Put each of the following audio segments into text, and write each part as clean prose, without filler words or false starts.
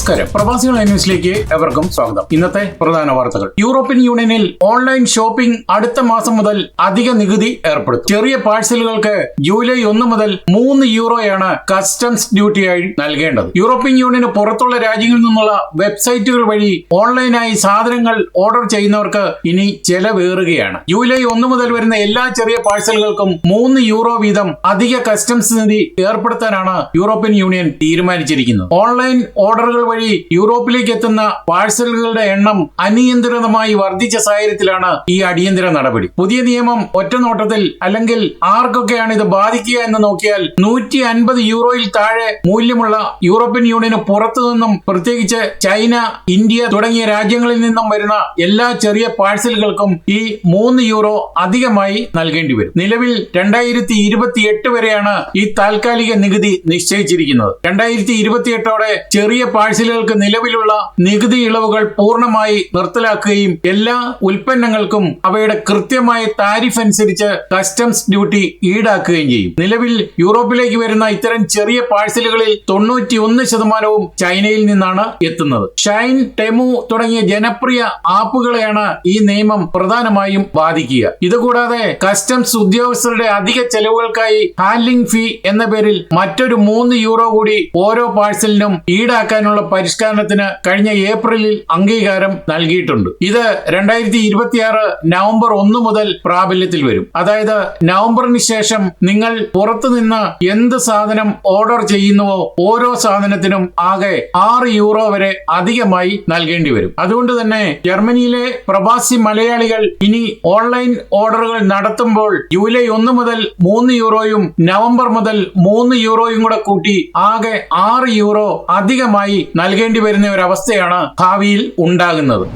നമസ്കാരം. പ്രവാസികൾ ന്യൂസിലേക്ക് എവർക്കും സ്വാഗതം. ഇന്നത്തെ പ്രധാന വാർത്തകൾ. യൂറോപ്യൻ യൂണിയനിൽ ഓൺലൈൻ ഷോപ്പിംഗ് അടുത്ത മാസം മുതൽ അധിക നികുതി ഏർപ്പെടുത്തും. ചെറിയ പാഴ്സലുകൾക്ക് ജൂലൈ 1 മുതൽ 3 യൂറോയാണ് കസ്റ്റംസ് ഡ്യൂട്ടിയായി നൽകേണ്ടത്. യൂറോപ്യൻ യൂണിയന് പുറത്തുള്ള രാജ്യങ്ങളിൽ നിന്നുള്ള വെബ്സൈറ്റുകൾ വഴി ഓൺലൈനായി സാധനങ്ങൾ ഓർഡർ ചെയ്യുന്നവർക്ക് ഇനി ചെലവേറുകയാണ്. ജൂലൈ 1 മുതൽ വരുന്ന എല്ലാ ചെറിയ പാഴ്സലുകൾക്കും 3 യൂറോ വീതം അധിക കസ്റ്റംസ് നികുതി ഏർപ്പെടുത്താനാണ് യൂറോപ്യൻ യൂണിയൻ തീരുമാനിച്ചിരിക്കുന്നത്. ഓൺലൈൻ ഓർഡറുകൾ വഴി യൂറോപ്പിലേക്ക് എത്തുന്ന പാഴ്സലുകളുടെ എണ്ണം അനിയന്ത്രിതമായി വർദ്ധിച്ച സാഹചര്യത്തിലാണ് ഈ അടിയന്തര നടപടി. പുതിയ നിയമം ഒറ്റനോട്ടത്തിൽ അല്ലെങ്കിൽ ആർക്കൊക്കെയാണ് ഇത് ബാധിക്കുക എന്ന് നോക്കിയാൽ 150 യൂറോയിൽ താഴെ മൂല്യമുള്ള യൂറോപ്യൻ യൂണിയന് പുറത്തു നിന്നും, പ്രത്യേകിച്ച് ചൈന, ഇന്ത്യ തുടങ്ങിയ രാജ്യങ്ങളിൽ നിന്നും വരുന്ന എല്ലാ ചെറിയ പാഴ്സലുകൾക്കും ഈ 3 യൂറോ അധികമായി നൽകേണ്ടി വരും. നിലവിൽ 2028 വരെയാണ് ഈ താൽക്കാലിക നികുതി നിശ്ചയിച്ചിരിക്കുന്നത്. 2028ഓടെ ചെറിയ പാഴ്സലുകൾക്ക് നിലവിലുള്ള നികുതി ഇളവുകൾ പൂർണ്ണമായി നിർത്തലാക്കുകയും എല്ലാ ഉൽപ്പന്നങ്ങൾക്കും അവയുടെ കൃത്യമായ താരിഫ് അനുസരിച്ച് കസ്റ്റംസ് ഡ്യൂട്ടി ഈടാക്കുകയും ചെയ്യും. നിലവിൽ യൂറോപ്പിലേക്ക് വരുന്ന ഇത്തരം ചെറിയ പാഴ്സലുകളിൽ 91% ചൈനയിൽ നിന്നാണ് എത്തുന്നത്. ഷൈൻ, ടെമു തുടങ്ങിയ ജനപ്രിയ ആപ്പുകളെയാണ് ഈ നിയമം പ്രധാനമായും ബാധിക്കുക. ഇതുകൂടാതെ കസ്റ്റംസ് ഉദ്യോഗസ്ഥരുടെ അധിക ചെലവുകൾക്കായി ഹാൻഡ്ലിംഗ് ഫീ എന്ന പേരിൽ മറ്റൊരു 3 യൂറോ കൂടി ഓരോ പാഴ്സലിനും ഈടാക്കാനുള്ള പരിഷ്കരണത്തിന് കഴിഞ്ഞ ഏപ്രിലിൽ അംഗീകാരം നൽകിയിട്ടുണ്ട്. ഇത് 2026 നവംബർ 1 മുതൽ പ്രാബല്യത്തിൽ വരും. അതായത് നവംബറിന് ശേഷം നിങ്ങൾ പുറത്തുനിന്ന് എന്ത് സാധനം ഓർഡർ ചെയ്യുന്നുവോ ഓരോ സാധനത്തിനും ആകെ 6 യൂറോ വരെ അധികമായി നൽകേണ്ടി വരും. അതുകൊണ്ട് തന്നെ ജർമ്മനിയിലെ പ്രവാസി മലയാളികൾ ഇനി ഓൺലൈൻ ഓർഡറുകൾ നടത്തുമ്പോൾ ജൂലൈ 1 മുതൽ 3 യൂറോയും നവംബർ മുതൽ 3 യൂറോയും കൂടെ കൂട്ടി ആകെ 6 യൂറോ അധികമായി നൽകേണ്ടി വരുന്ന ഒരവസ്ഥയാണ് ഭാവിയിൽ ഉണ്ടാകുന്നത്.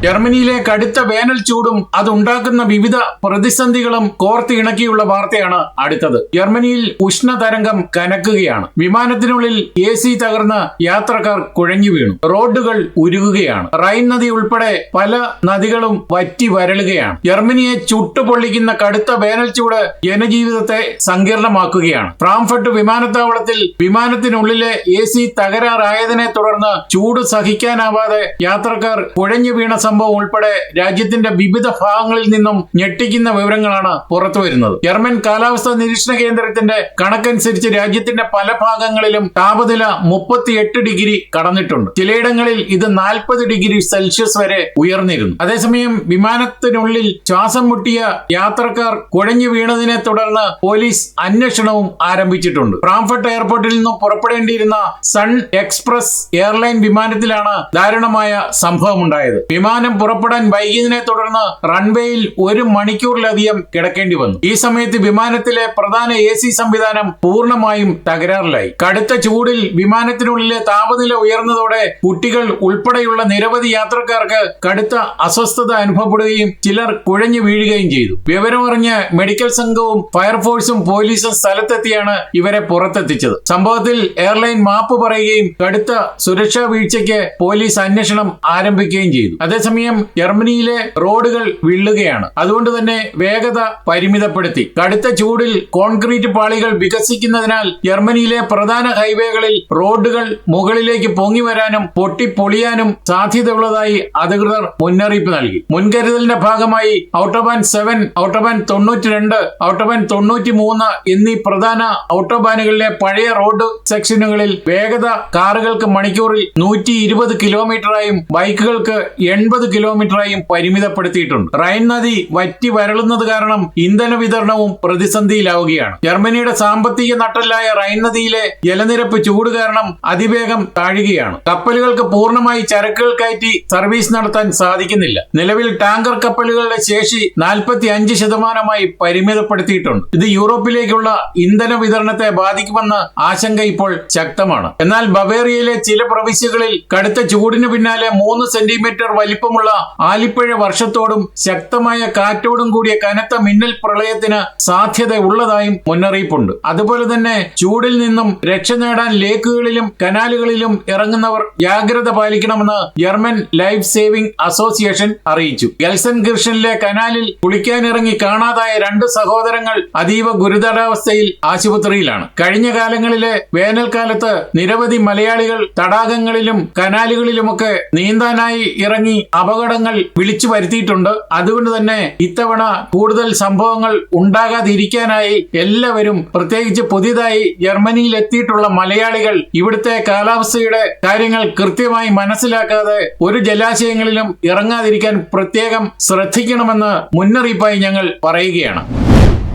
ജർമ്മനിയിലെ കടുത്ത വേനൽ ചൂടും അതുണ്ടാക്കുന്ന വിവിധ പ്രതിസന്ധികളും കോർത്തിണക്കിയുള്ള വാർത്തയാണ് അടുത്തത്. ജർമ്മനിയിൽ ഉഷ്ണതരംഗം കനക്കുകയാണ്. വിമാനത്തിനുള്ളിൽ AC തകർന്ന് യാത്രക്കാർ കുഴഞ്ഞു വീണു. റോഡുകൾ ഉരുകുകയാണ്. റൈൻ നദി ഉൾപ്പെടെ പല നദികളും വറ്റി വരളുകയാണ്. ജർമ്മനിയെ ചുട്ടുപൊള്ളിക്കുന്ന കടുത്ത വേനൽ ചൂട് ജനജീവിതത്തെ സങ്കീർണമാക്കുകയാണ്. ഫ്രാങ്ക്ഫർട്ട് വിമാനത്താവളത്തിൽ വിമാനത്തിനുള്ളിലെ AC തകരാറായതിനെ തുടർന്ന് ചൂട് സഹിക്കാനാവാതെ യാത്രക്കാർ കുഴഞ്ഞു വീണ സംഭവം ഉൾപ്പെടെ രാജ്യത്തിന്റെ വിവിധ ഭാഗങ്ങളിൽ നിന്നും ഞെട്ടിക്കുന്ന വിവരങ്ങളാണ് പുറത്തുവരുന്നത്. ജർമ്മൻ കാലാവസ്ഥാ നിരീക്ഷണ കേന്ദ്രത്തിന്റെ കണക്കനുസരിച്ച് രാജ്യത്തിന്റെ പല ഭാഗങ്ങളിലും താപനില 38 ഡിഗ്രി കടന്നിട്ടുണ്ട്. ചിലയിടങ്ങളിൽ ഇത് 40 ഡിഗ്രി സെൽഷ്യസ് വരെ ഉയർന്നിരുന്നു. അതേസമയം വിമാനത്തിനുള്ളിൽ ശ്വാസം മുട്ടിയ യാത്രക്കാർ കുഴഞ്ഞു വീണതിനെ തുടർന്ന് പോലീസ് അന്വേഷണവും ആരംഭിച്ചിട്ടുണ്ട്. ഫ്രാങ്ക്ഫർട്ട് എയർപോർട്ടിൽ നിന്നും പുറപ്പെടേണ്ടിയിരുന്ന സൺ എക്സ്പ്രസ് എയർലൈൻ വിമാനത്തിലാണ് ദാരുണമായ സംഭവമുണ്ടായത്. വിമാനം പുറപ്പെടാൻ വൈകിയതിനെ തുടർന്ന് റൺവേയിൽ 1 മണിക്കൂറിലധികം കിടക്കേണ്ടി വന്നു. ഈ സമയത്ത് വിമാനത്തിലെ പ്രധാന AC സംവിധാനം പൂർണ്ണമായും തകരാറിലായി. കടുത്ത ചൂടിൽ വിമാനത്തിനുള്ളിലെ താപനില ഉയർന്നതോടെ കുട്ടികൾ ഉൾപ്പെടെയുള്ള നിരവധി യാത്രക്കാർക്ക് കടുത്ത അസ്വസ്ഥത അനുഭവപ്പെടുകയും ചിലർ കുഴഞ്ഞു വീഴുകയും ചെയ്തു. വിവരമറിഞ്ഞ് മെഡിക്കൽ സംഘവും ഫയർഫോഴ്സും പോലീസും സ്ഥലത്തെത്തിയാണ് ഇവരെ പുറത്തെത്തിച്ചത്. സംഭവത്തിൽ എയർലൈൻ മാപ്പ് പറയുകയും കടുത്ത സുരക്ഷാ വീഴ്ചയ്ക്ക് പോലീസ് അന്വേഷണം ആരംഭിക്കുകയും ചെയ്തു. അതേസമയം ജർമ്മനിയിലെ റോഡുകൾ വിള്ളുകയാണ്. അതുകൊണ്ട് തന്നെ വേഗത പരിമിതപ്പെടുത്തി. കടുത്ത ചൂടിൽ കോൺക്രീറ്റ് പാളികൾ വികസിക്കുന്നതിനാൽ ജർമ്മനിയിലെ പ്രധാന ഹൈവേകളിൽ റോഡുകൾ മുകളിലേക്ക് പൊങ്ങി വരാനും പൊട്ടിപ്പൊളിയാനും സാധ്യതയുള്ളതായി അധികൃതർ മുന്നറിയിപ്പ് നൽകി. മുൻകരുതലിന്റെ ഭാഗമായി ഔട്ടോബാൻ 7, ഔട്ടോബാൻ 92, ഔട്ടോബാൻ 93 എന്നീ പ്രധാന ഔട്ടോബാനുകളിലെ പഴയ റോഡ് സെക്ഷനുകളിൽ വേഗത കാറുകൾക്ക് മണിക്കൂറിൽ 120 കിലോമീറ്ററായും ബൈക്കുകൾക്ക് 80 കിലോമീറ്ററായും പരിമിതപ്പെടുത്തിയിട്ടുണ്ട്. റൈൻ നദി വറ്റി വരളുന്നത് കാരണം ഇന്ധന വിതരണവും പ്രതിസന്ധിയിലാവുകയാണ്. ജർമ്മനിയുടെ സാമ്പത്തിക നട്ടെല്ലായ റൈൻ നദിയിലെ ജലനിരപ്പ് ചൂട് കാരണം അതിവേഗം താഴുകയാണ്. കപ്പലുകൾക്ക് പൂർണ്ണമായി ചരക്കുകൾ കയറ്റി സർവീസ് നടത്താൻ സാധിക്കുന്നില്ല. നിലവിൽ ടാങ്കർ കപ്പലുകളുടെ ശേഷി 45% പരിമിതപ്പെടുത്തിയിട്ടുണ്ട്. ഇത് യൂറോപ്പിലേക്കുള്ള ഇന്ധന വിതരണത്തെ ബാധിക്കുമെന്ന ആശങ്ക ഇപ്പോൾ ശക്തമാണ്. എന്നാൽ ബവേറിയയിലെ ചില പ്രവിശ്യകളിൽ കടുത്ത ചൂടിന് പിന്നാലെ 3 സെന്റിമീറ്റർ വലിപ്പമുള്ള ആലിപ്പഴ വർഷത്തോട് ഇടിമിന്നലോടും ശക്തമായ കാറ്റോടും കൂടിയ കനത്ത മിന്നൽ പ്രളയത്തിന് സാധ്യത ഉള്ളതായും മുന്നറിയിപ്പുണ്ട്. അതുപോലെ തന്നെ ചൂടിൽ നിന്നും രക്ഷ നേടാൻ ലേക്കുകളിലും കനാലുകളിലും ഇറങ്ങുന്നവർ ജാഗ്രത പാലിക്കണമെന്ന് ജർമ്മൻ ലൈഫ് സേവിംഗ് അസോസിയേഷൻ അറിയിച്ചു. ഗെൽസെൻകിർഷനിലെ കനാലിൽ കുളിക്കാനിറങ്ങി കാണാതായ 2 സഹോദരങ്ങൾ അതീവ ഗുരുതരാവസ്ഥയിൽ ആശുപത്രിയിലാണ്. കഴിഞ്ഞ കാലങ്ങളിലെ വേനൽക്കാലത്ത് നിരവധി മലയാളികൾ തടാകങ്ങളിലും കനാലുകളിലുമൊക്കെ നീന്താനായി ഇറങ്ങി അപകടങ്ങൾ വിളിച്ചു വരുത്തിയിട്ടുണ്ട്. അതുകൊണ്ട് തന്നെ ഇത്തവണ കൂടുതൽ സംഭവങ്ങൾ ഉണ്ടാകാതിരിക്കാനായി എല്ലാവരും, പ്രത്യേകിച്ച് പുതിയതായി ജർമ്മനിയിൽ എത്തിയിട്ടുള്ള മലയാളികൾ, ഇവിടുത്തെ കാലാവസ്ഥയുടെ കാര്യങ്ങൾ കൃത്യമായി മനസ്സിലാക്കാതെ ഒരു ജലാശയങ്ങളിലും ഇറങ്ങാതിരിക്കാൻ പ്രത്യേകം ശ്രദ്ധിക്കണമെന്ന് മുന്നറിയിപ്പായി ഞങ്ങൾ പറയുകയാണ്.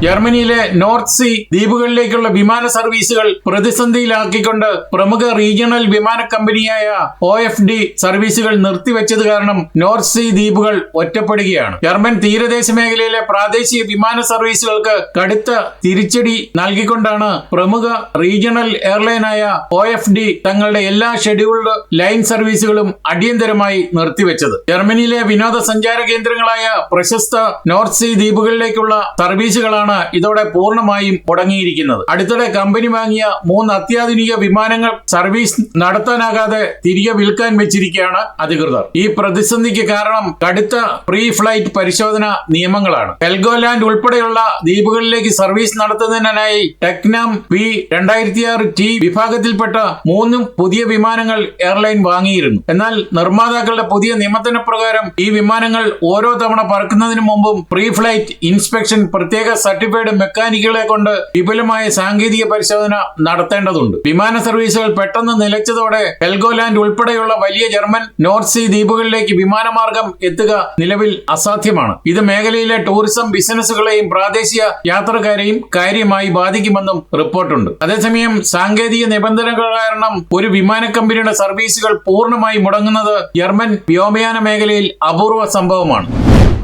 ജർമ്മനിയിലെ നോർത്ത് സീ ദ്വീപുകളിലേക്കുള്ള വിമാന സർവീസുകൾ പ്രതിസന്ധിയിലാക്കിക്കൊണ്ട് പ്രമുഖ റീജിയണൽ വിമാന കമ്പനിയായ OFD സർവീസുകൾ നിർത്തിവെച്ചത് കാരണം നോർത്ത് സീ ദ്വീപുകൾ ഒറ്റപ്പെടുകയാണ്. ജർമ്മൻ തീരദേശ മേഖലയിലെ പ്രാദേശിക വിമാന സർവീസുകൾക്ക് കടുത്ത തിരിച്ചടി നൽകിക്കൊണ്ടാണ് പ്രമുഖ റീജിയണൽ എയർലൈനായ OFD തങ്ങളുടെ എല്ലാ ഷെഡ്യൂൾഡ് ലൈൻ സർവീസുകളും അടിയന്തരമായി നിർത്തിവെച്ചത്. ജർമ്മനിയിലെ വിനോദസഞ്ചാര കേന്ദ്രങ്ങളായ പ്രശസ്ത നോർത്ത് സീ ദ്വീപുകളിലേക്കുള്ള സർവീസുകളാണ് ഇതോടെ പൂർണ്ണമായും മുടങ്ങിയിരിക്കുന്നത്. അടുത്തിടെ കമ്പനി വാങ്ങിയ 3 അത്യാധുനിക വിമാനങ്ങൾ സർവീസ് നടത്താനാകാതെ തിരികെ വിൽക്കാൻ വെച്ചിരിക്കുകയാണ് അധികൃതർ. ഈ പ്രതിസന്ധിക്ക് കാരണം കടുത്ത പ്രീ ഫ്ലൈറ്റ് പരിശോധന നിയമങ്ങളാണ്. ഹെൽഗോലാൻഡ് ഉൾപ്പെടെയുള്ള ദ്വീപുകളിലേക്ക് സർവീസ് നടത്തുന്നതിനായി ടെക്നാം P2006T വിഭാഗത്തിൽപ്പെട്ട 3 പുതിയ വിമാനങ്ങൾ എയർലൈൻ വാങ്ങിയിരുന്നു. എന്നാൽ നിർമ്മാതാക്കളുടെ പുതിയ നിബന്ധനപ്രകാരം ഈ വിമാനങ്ങൾ ഓരോ തവണ പറക്കുന്നതിന് മുമ്പും പ്രീ ഫ്ലൈറ്റ് ഇൻസ്പെക്ഷൻ പ്രത്യേക സർട്ടിഫൈഡ് മെക്കാനിക്കുകളെ കൊണ്ട് വിപുലമായ സാങ്കേതിക പരിശോധന നടത്തേണ്ടതുണ്ട്. വിമാന സർവീസുകൾ പെട്ടെന്ന് നിലച്ചതോടെ ഹെൽഗോലാൻഡ് ഉൾപ്പെടെയുള്ള വലിയ ജർമ്മൻ നോർത്ത് സീ ദ്വീപുകളിലേക്ക് വിമാനമാർഗം എത്തുക നിലവിൽ അസാധ്യമാണ്. ഇത് മേഖലയിലെ ടൂറിസം ബിസിനസ്സുകളെയും പ്രാദേശിക യാത്രക്കാരെയും കാര്യമായി ബാധിക്കുമെന്നും റിപ്പോർട്ടുണ്ട്. അതേസമയം സാങ്കേതിക നിബന്ധനകൾ കാരണം ഒരു വിമാന കമ്പനിയുടെ സർവീസുകൾ പൂർണ്ണമായി മുടങ്ങുന്നത് ജർമ്മൻ വ്യോമയാന മേഖലയിൽ അപൂർവ സംഭവമാണ്.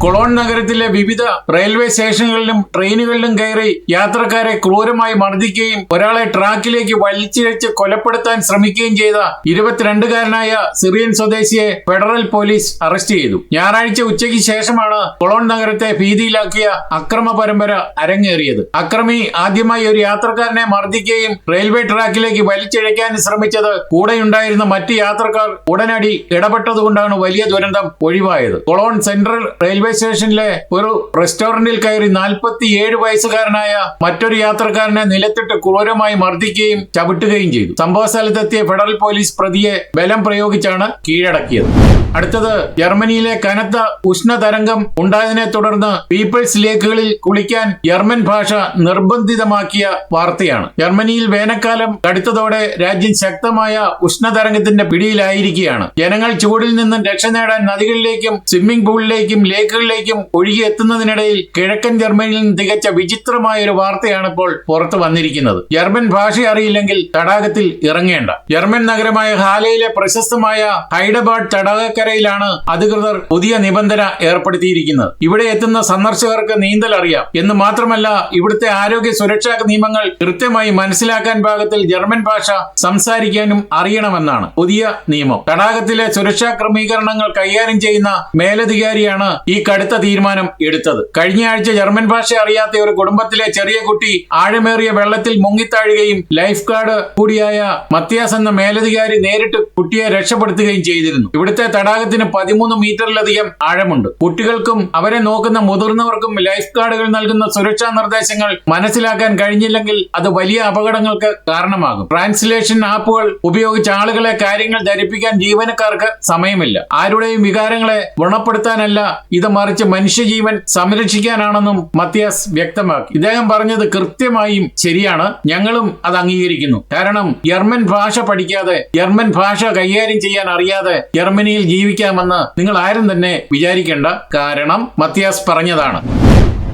കൊളോൺ നഗരത്തിലെ വിവിധ റെയിൽവേ സ്റ്റേഷനുകളിലും ട്രെയിനുകളിലും കയറി യാത്രക്കാരെ ക്രൂരമായി മർദ്ദിക്കുകയും ഒരാളെ ട്രാക്കിലേക്ക് വലിച്ചിഴച്ച് കൊലപ്പെടുത്താൻ ശ്രമിക്കുകയും ചെയ്ത 22-കാരനായ സിറിയൻ സ്വദേശിയെ ഫെഡറൽ പോലീസ് അറസ്റ്റ് ചെയ്തു. ഞായറാഴ്ച ഉച്ചയ്ക്ക് ശേഷമാണ് കൊളോൺ നഗരത്തെ ഭീതിയിലാക്കിയ അക്രമ പരമ്പര അരങ്ങേറിയത്. അക്രമി ആദ്യമായി ഒരു യാത്രക്കാരനെ മർദ്ദിക്കുകയും റെയിൽവേ ട്രാക്കിലേക്ക് വലിച്ചിഴയ്ക്കാൻ ശ്രമിച്ചത് കൂടെയുണ്ടായിരുന്ന മറ്റ് യാത്രക്കാർ ഉടനടി ഇടപെട്ടതുകൊണ്ടാണ് വലിയ ദുരന്തം ഒഴിവായത്. കൊളോൺ സെൻട്രൽ റെയിൽവേ സ്റ്റേഷനിലെ ഒരു റെസ്റ്റോറന്റിൽ കയറി 47 വയസ്സുകാരനായ മറ്റൊരു യാത്രക്കാരനെ നിലത്തിട്ട് ക്രൂരമായി മർദ്ദിക്കുകയും ചവിട്ടുകയും ചെയ്തു. സംഭവ സ്ഥലത്തെത്തിയ ഫെഡറൽ പോലീസ് പ്രതിയെ ബലം പ്രയോഗിച്ചാണ് കീഴടക്കിയത്. അടുത്തത് ജർമ്മനിയിലെ കനത്ത ഉഷ്ണതരംഗം ഉണ്ടായതിനെ തുടർന്ന് പീപ്പിൾസ് ലേക്കുകളിൽ കുളിക്കാൻ ജർമ്മൻ ഭാഷ നിർബന്ധിതമാക്കിയ വാർത്തയാണ്. ജർമ്മനിയിൽ വേനൽക്കാലം കടുത്തതോടെ രാജ്യം ശക്തമായ ഉഷ്ണതരംഗത്തിന്റെ പിടിയിലായിരിക്കുകയാണ്. ജനങ്ങൾ ചൂടിൽ നിന്നും രക്ഷ നേടാൻ നദികളിലേക്കും സ്വിമ്മിംഗ് പൂളിലേക്കും ലേക്കുകളിലേക്കും ഒഴുകിയെത്തുന്നതിനിടയിൽ കിഴക്കൻ ജർമ്മനിയിൽ നിന്ന് തികച്ച വിചിത്രമായ ഒരു വാർത്തയാണ് ഇപ്പോൾ പുറത്തു വന്നിരിക്കുന്നത്. ജർമ്മൻ ഭാഷ അറിയില്ലെങ്കിൽ തടാകത്തിൽ ഇറങ്ങേണ്ട. ജർമ്മൻ നഗരമായ ഹാലയിലെ പ്രശസ്തമായ ഹൈഡബാഡ് തടാകക്കരയിലാണ് അധികൃതർ പുതിയ നിബന്ധന ഏർപ്പെടുത്തിയിരിക്കുന്നത്. ഇവിടെ എത്തുന്ന സന്ദർശകർക്ക് നീന്തൽ അറിയാം എന്ന് മാത്രമല്ല, ഇവിടുത്തെ ആരോഗ്യ സുരക്ഷാ നിയമങ്ങൾ കൃത്യമായി മനസ്സിലാക്കാൻ പാകത്തിൽ ജർമ്മൻ ഭാഷ സംസാരിക്കാനും അറിയണമെന്നാണ് പുതിയ നിയമം. തടാകത്തിലെ സുരക്ഷാ ക്രമീകരണങ്ങൾ കൈകാര്യം ചെയ്യുന്ന മേലധികാരിയാണ് ഈ കടുത്ത തീരുമാനം എടുത്തത്. കഴിഞ്ഞ ആഴ്ച ജർമ്മൻ ഭാഷ അറിയാത്ത ഒരു കുടുംബത്തിലെ ചെറിയ കുട്ടി ആഴമേറിയ വെള്ളത്തിൽ മുങ്ങിത്താഴുകയും ലൈഫ് ഗാർഡ് കൂടിയായ മത്യാസ് എന്ന മേലധികാരി നേരിട്ട് കുട്ടിയെ രക്ഷപ്പെടുത്തുകയും ചെയ്തിരുന്നു. ഇവിടുത്തെ തടാകത്തിന് 13 മീറ്ററിലധികം ആഴമുണ്ട്. കുട്ടികൾക്കും അവരെ നോക്കുന്ന മുതിർന്നവർക്കും ലൈഫ് ഗാർഡുകൾ നൽകുന്ന സുരക്ഷാ നിർദ്ദേശങ്ങൾ മനസ്സിലാക്കാൻ കഴിഞ്ഞില്ലെങ്കിൽ അത് വലിയ അപകടങ്ങൾക്ക് കാരണമാകും. ട്രാൻസ്ലേഷൻ ആപ്പുകൾ ഉപയോഗിച്ച് ആളുകളെ കാര്യങ്ങൾ ധരിപ്പിക്കാൻ ജീവനക്കാർക്ക് സമയമില്ല. ആരുടെയും വികാരങ്ങളെ ഗുണപ്പെടുത്താനല്ല, ഇത് മറിച്ച് മനുഷ്യജീവൻ സംരക്ഷിക്കാനാണെന്നും മത്യാസ് വ്യക്തമാക്കി. ഇദ്ദേഹം പറഞ്ഞത് കൃത്യമായും ശരിയാണ്. ഞങ്ങളും അത് അംഗീകരിക്കുന്നു. കാരണം ജർമ്മൻ ഭാഷ പഠിക്കാതെ, ജർമ്മൻ ഭാഷ കൈകാര്യം ചെയ്യാൻ അറിയാതെ ജർമ്മനിയിൽ ജീവിക്കാമെന്ന് നിങ്ങൾ ആരും തന്നെ വിചാരിക്കേണ്ട. കാരണം മത്യാസ് പറഞ്ഞതാണ്.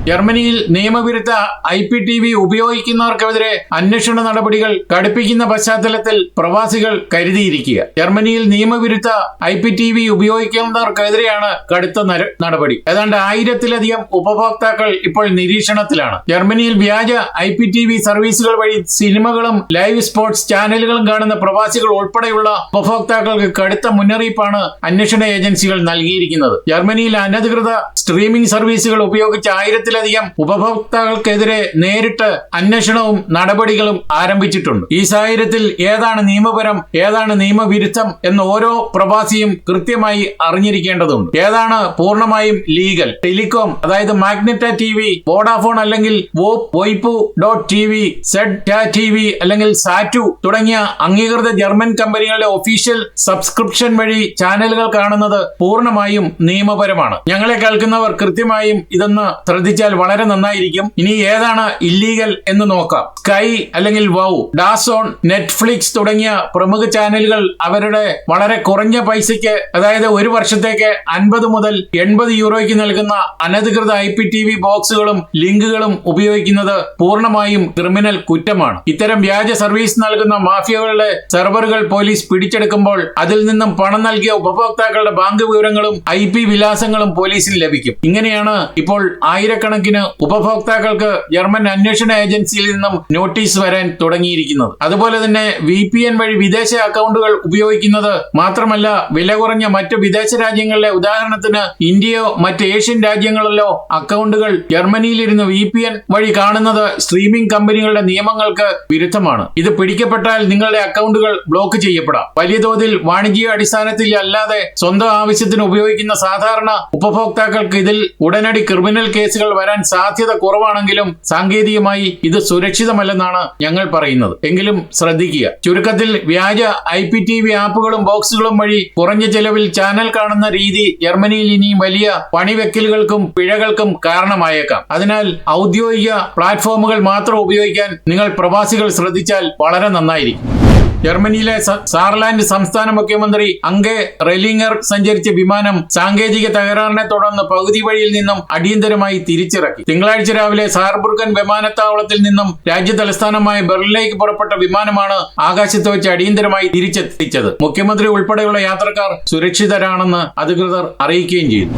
ജർമ്മനിയിൽ നിയമവിരുദ്ധ IPTV ഉപയോഗിക്കുന്നവർക്കെതിരെ അന്വേഷണ നടപടികൾ കടുപ്പിക്കുന്ന പശ്ചാത്തലത്തിൽ പ്രവാസികൾ കരുതിയിരിക്കുക. ജർമ്മനിയിൽ നിയമവിരുദ്ധ IPTV ഉപയോഗിക്കുന്നവർക്കെതിരെയാണ് കടുത്ത നടപടി. ഏതാണ്ട് 1000-ലധികം ഉപഭോക്താക്കൾ ഇപ്പോൾ നിരീക്ഷണത്തിലാണ്. ജർമ്മനിയിൽ വ്യാജ IPTV സർവീസുകൾ വഴി സിനിമകളും ലൈവ് സ്പോർട്സ് ചാനലുകളും കാണുന്ന പ്രവാസികൾ ഉൾപ്പെടെയുള്ള ഉപഭോക്താക്കൾക്ക് കടുത്ത മുന്നറിയിപ്പാണ് അന്വേഷണ ഏജൻസികൾ നൽകിയിരിക്കുന്നത്. ജർമ്മനിയിൽ അനധികൃത സ്ട്രീമിംഗ് സർവീസുകൾ ഉപയോഗിച്ച 1000-ലധികം ഉപഭോക്താക്കൾക്കെതിരെ നേരിട്ട് അന്വേഷണവും നടപടികളും ആരംഭിച്ചിട്ടുണ്ട്. ഈ സാഹചര്യത്തിൽ ഏതാണ് നിയമപരം, ഏതാണ് നിയമവിരുദ്ധം എന്ന് ഓരോ പ്രവാസിയും കൃത്യമായി അറിഞ്ഞിരിക്കേണ്ടതുണ്ട്. ഏതാണ് പൂർണ്ണമായും ലീഗൽ? ടെലികോം, അതായത് മാഗ്നറ്റ TV, വോഡാഫോൺ അല്ലെങ്കിൽ വോയ്പു.TV, ZTV അല്ലെങ്കിൽ സാറ്റു തുടങ്ങിയ അംഗീകൃത ജർമ്മൻ കമ്പനികളുടെ ഒഫീഷ്യൽ സബ്സ്ക്രിപ്ഷൻ വഴി ചാനലുകൾ കാണുന്നത് പൂർണ്ണമായും നിയമപരമാണ്. ഞങ്ങളെ കേൾക്കുന്നവർ കൃത്യമായും ഇതൊന്ന് ശ്രദ്ധിച്ചാൽ വളരെ നന്നായിരിക്കും. ഇനി ഏതാണ് ഇല്ലീഗൽ എന്ന് നോക്കാം. സ്കൈ അല്ലെങ്കിൽ വൗ, ഡാസോൺ, നെറ്റ്ഫ്ലിക്സ് തുടങ്ങിയ പ്രമുഖ ചാനലുകൾ അവരുടെ വളരെ കുറഞ്ഞ പൈസയ്ക്ക്, അതായത് ഒരു വർഷത്തേക്ക് 50 മുതൽ 80 യൂറോയ്ക്ക് നൽകുന്ന അനധികൃത IPTV ബോക്സുകളും ലിങ്കുകളും ഉപയോഗിക്കുന്നത് പൂർണ്ണമായും ക്രിമിനൽ കുറ്റമാണ്. ഇത്തരം വ്യാജ സർവീസ് നൽകുന്ന മാഫിയകളുടെ സെർവറുകൾ പോലീസ് പിടിച്ചെടുക്കുമ്പോൾ അതിൽ നിന്നും പണം നൽകിയ ഉപഭോക്താക്കളുടെ ബാങ്ക് വിവരങ്ങളും IP വിലാസങ്ങളും പോലീസിന് ലഭിക്കും. ഇങ്ങനെയാണ് ഇപ്പോൾ ആയിരക്കണക്കിന് ഉപഭോക്താക്കൾക്ക് ജർമ്മൻ അന്വേഷണ ഏജൻസിയിൽ നിന്നും നോട്ടീസ് വരാൻ തുടങ്ങിയിരിക്കുന്നത്. അതുപോലെ തന്നെ VPN വഴി വിദേശ അക്കൗണ്ടുകൾ ഉപയോഗിക്കുന്നത് മാത്രമല്ല, വില കുറഞ്ഞ മറ്റു വിദേശ രാജ്യങ്ങളിലെ, ഉദാഹരണത്തിന് ഇന്ത്യയോ മറ്റ് ഏഷ്യൻ രാജ്യങ്ങളിലോ അക്കൗണ്ടുകൾ ജർമ്മനിയിലിരുന്ന് VPN വഴി കാണുന്നത് സ്ട്രീമിംഗ് കമ്പനികളുടെ നിയമങ്ങൾക്ക് വിരുദ്ധമാണ്. ഇത് പിടിക്കപ്പെട്ടാൽ നിങ്ങളുടെ അക്കൗണ്ടുകൾ ബ്ലോക്ക് ചെയ്യപ്പെടാം. വലിയ തോതിൽ വാണിജ്യ അടിസ്ഥാനത്തിൽ അല്ലാതെ സ്വന്തം ആവശ്യത്തിന് ഉപയോഗിക്കുന്ന സാധാരണ ഉപഭോക്താക്കൾക്ക് ഇതിൽ ഉടനടി ക്രിമിനൽ കേസുകൾ വരാൻ സാധ്യത കുറവാണെങ്കിലും സാങ്കേതികമായി ഇത് സുരക്ഷിതമല്ലെന്നാണ് ഞങ്ങൾ പറയുന്നത്. എങ്കിലും ശ്രദ്ധിക്കുക. ചുരുക്കത്തിൽ, വ്യാജ IPTV ആപ്പുകളും ബോക്സുകളും വഴി കുറഞ്ഞ ചെലവിൽ ചാനൽ കാണുന്ന രീതി ജർമ്മനിയിൽ ഇനിയും വലിയ പണിവെക്കലുകൾക്കും പിഴകൾക്കും കാരണമായേക്കാം. അതിനാൽ ഔദ്യോഗിക പ്ലാറ്റ്ഫോമുകൾ മാത്രം ഉപയോഗിക്കാൻ നിങ്ങൾ പ്രവാസികൾ ശ്രദ്ധിച്ചാൽ വളരെ നന്നായിരിക്കും. ജർമ്മനിയിലെ സാർലാൻഡ് സംസ്ഥാന മുഖ്യമന്ത്രി അംഗെ റെലിംഗർ സഞ്ചരിച്ച വിമാനം സാങ്കേതിക തകരാറിനെ തുടർന്ന് പകുതി വഴിയിൽ നിന്നും അടിയന്തരമായി തിരിച്ചിറക്കി. തിങ്കളാഴ്ച രാവിലെ സാർബുർഗൻ വിമാനത്താവളത്തിൽ നിന്നും രാജ്യ തലസ്ഥാനമായ ബെർലിനിലേക്ക് പുറപ്പെട്ട വിമാനമാണ് ആകാശത്ത് വെച്ച് അടിയന്തരമായി തിരിച്ചെത്തിച്ചത്. മുഖ്യമന്ത്രി ഉൾപ്പെടെയുള്ള യാത്രക്കാർ സുരക്ഷിതരാണെന്ന് അധികൃതർ അറിയിക്കുകയും ചെയ്തു.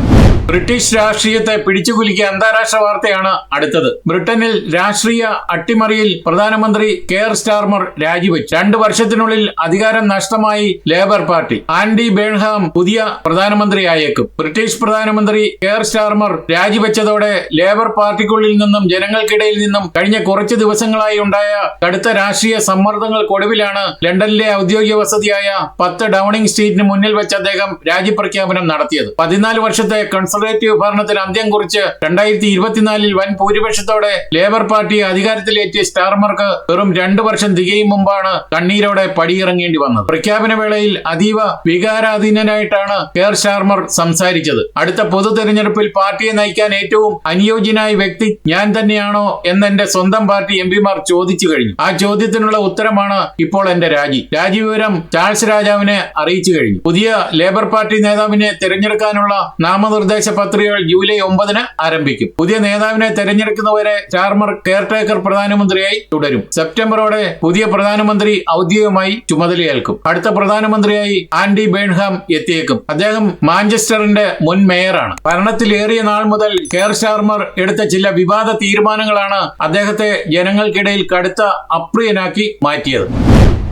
ബ്രിട്ടീഷ് രാഷ്ട്രീയത്തെ പിടിച്ചുകുലുക്കിയ അന്താരാഷ്ട്ര വാർത്തയാണ് അടുത്തത്. ബ്രിട്ടനിൽ രാഷ്ട്രീയ അട്ടിമറിയിൽ പ്രധാനമന്ത്രി കെയർ സ്റ്റാർമർ രാജിവെച്ചു. 2 വർഷത്തിനുള്ളിൽ അധികാരം നഷ്ടമായി ലേബർ പാർട്ടി. ആൻഡി ബേൺഹാം പുതിയ പ്രധാനമന്ത്രിയായേക്കും. ബ്രിട്ടീഷ് പ്രധാനമന്ത്രി കെയർ സ്റ്റാർമർ രാജിവെച്ചതോടെ ലേബർ പാർട്ടിക്കുള്ളിൽ നിന്നും ജനങ്ങൾക്കിടയിൽ നിന്നും കഴിഞ്ഞ കുറച്ച് ദിവസങ്ങളായി ഉണ്ടായ കടുത്ത രാഷ്ട്രീയ സമ്മർദ്ദങ്ങൾക്കൊടുവിലാണ് ലണ്ടനിലെ ഔദ്യോഗിക വസതിയായ 10 ഡൌണിംഗ് സ്ട്രീറ്റിന് മുന്നിൽ വെച്ച് അദ്ദേഹം രാജിപ്രഖ്യാപനം നടത്തിയത്. 14 വർഷത്തെ കൺസർവേറ്റീവ് ഭരണത്തിന് അന്ത്യം കുറിച്ച് 2024 വൻ ഭൂരിപക്ഷത്തോടെ ലേബർ പാർട്ടി അധികാരത്തിലേറ്റിയ സ്റ്റാർമർക്ക് വെറും 2 വർഷം തികയും മുമ്പാണ് കണ്ണീരോടെ പടിയിറങ്ങേണ്ടി വന്നത്. പ്രഖ്യാപന വേളയിൽ അതീവ വികാരാധീനനായിട്ടാണ് കെയർ സ്റ്റാർമർ സംസാരിച്ചത്. അടുത്ത പൊതു തെരഞ്ഞെടുപ്പിൽ പാർട്ടിയെ നയിക്കാൻ ഏറ്റവും അനുയോജ്യനായ വ്യക്തി ഞാൻ തന്നെയാണോ എന്ന് എന്റെ സ്വന്തം പാർട്ടി MPമാർ ചോദിച്ചു കഴിഞ്ഞു. ആ ചോദ്യത്തിനുള്ള ഉത്തരമാണ് ഇപ്പോൾ എന്റെ രാജിവിവരം ചാൾസ് രാജാവിനെ അറിയിച്ചു കഴിഞ്ഞു. പുതിയ ലേബർ പാർട്ടി നേതാവിനെ തെരഞ്ഞെടുക്കാനുള്ള നാമനിർദ്ദേശ പത്രികകൾ ജൂലൈ 9-ന് ആരംഭിക്കും. പുതിയ നേതാവിനെ തെരഞ്ഞെടുക്കുന്നവരെ സ്റ്റാർമർ കെയർടേക്കർ പ്രധാനമന്ത്രിയായി തുടരും. സെപ്റ്റംബറോടെ പുതിയ പ്രധാനമന്ത്രി ഔദ്യോഗികമായി ചുമതലയേൽക്കും. അടുത്ത പ്രധാനമന്ത്രിയായി ആൻഡി ബേൺഹാം എത്തിയേക്കും. അദ്ദേഹം മാഞ്ചസ്റ്ററിന്റെ മുൻ മേയറാണ്. ഭരണത്തിലേറിയ നാൾ മുതൽ കെയർ സ്റ്റാർമർ എടുത്ത ചില വിവാദ തീരുമാനങ്ങളാണ് അദ്ദേഹത്തെ ജനങ്ങൾക്കിടയിൽ കടുത്ത അപ്രിയനാക്കി മാറ്റിയത്.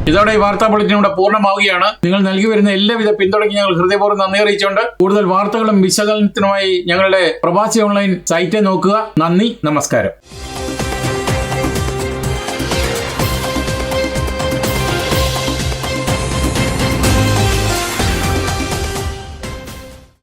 ഇതോടെ ഈ വാർത്താ ബുള്ളറ്റിൻ ഇവിടെ പൂർണ്ണമാവുകയാണ്. നിങ്ങൾ നൽകി വരുന്ന എല്ലാവിധ പിന്തുണയ്ക്ക് ഞങ്ങൾ ഹൃദയപൂർവ്വം നന്ദി അറിയിച്ചുകൊണ്ട് കൂടുതൽ വാർത്തകളും വിശകലനത്തിനുമായി ഞങ്ങളുടെ പ്രവാസി ഓൺലൈൻ സൈറ്റ് നോക്കുക. നന്ദി, നമസ്കാരം.